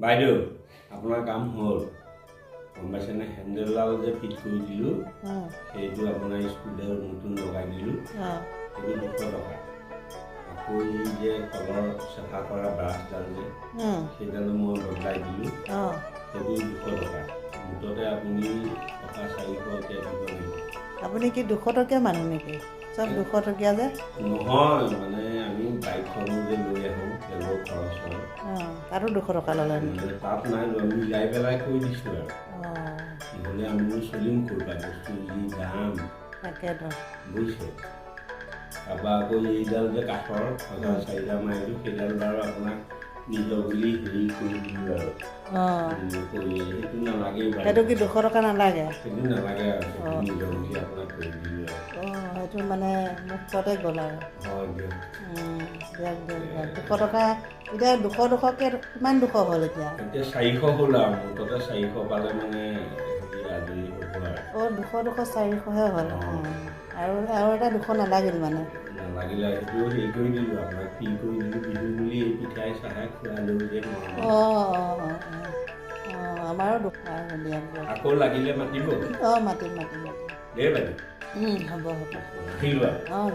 বাইদেউ আপোনাৰ কাম হ'ল গম পাইছেনে হেণ্ডেলডাল যে ফিট কৰি দিলোঁ সেইটো আপোনাৰ স্কুলৰ নতুন লগাই দিলোঁ সেইটো 200 টকা আকৌ এই যে তলৰ চাফা কৰা ব্ৰাছডাল যে সেইডালো মই বদলাই দিলোঁ সেইটো 200 টকা মুঠতে আপুনি টকা 400 দিব লাগিব আপুনি কি 200 টকীয়া মানুহ নেকি সব 200 টকীয়া যে নহয় মানে আমি বাইকখনো যে লৈ আহোঁ তেলৰ খৰচ হয় তাতো 200 টকা ল'লে তাত নাই আমি মিলাই পেলাই কৰি দিছোঁ আৰু নহ'লে আমিও চলিম কৰিবা বস্তু যি দাম তাকেতো বুজিছে তাৰপৰা আকৌ এইডাল যে কাঠৰ 4টা মাৰিলোঁ সেইডাল বাৰু আপোনাক নিজৰ বুলি হেৰি কৰি দিলোঁ আৰু সেইটো নালাগে সেইটো কি 200 টকা নালাগে সেইটো নালাগে আৰু নিজৰ বুলি আপোনাক কৰি দিলোঁ আৰু সেইটো মানে মুক্ততে গ'ল আৰু হয় দিয়ক দিয়ক 200 টকা এতিয়া 200কে কিমান 200 হ'ল এতিয়া 400 হ'ল আৰু মুঠতে 400 পালে মানে আজৰি হ'ব আৰু 200 400হে হ'ল আৰু এটা 200 নালাগিল মানে নালাগিলে সেইটো হেৰি কৰি দিলোঁ আপোনাক ফ্ৰী কৰি দিলোঁ বিহু বুলি এই পিঠাই চাহে খোৱালেও যে আমাৰো দিয়ক আকৌ লাগিলে মাতিব মাতিম দেই বাইদেউ হ'ব ৰাখিলোঁ আৰু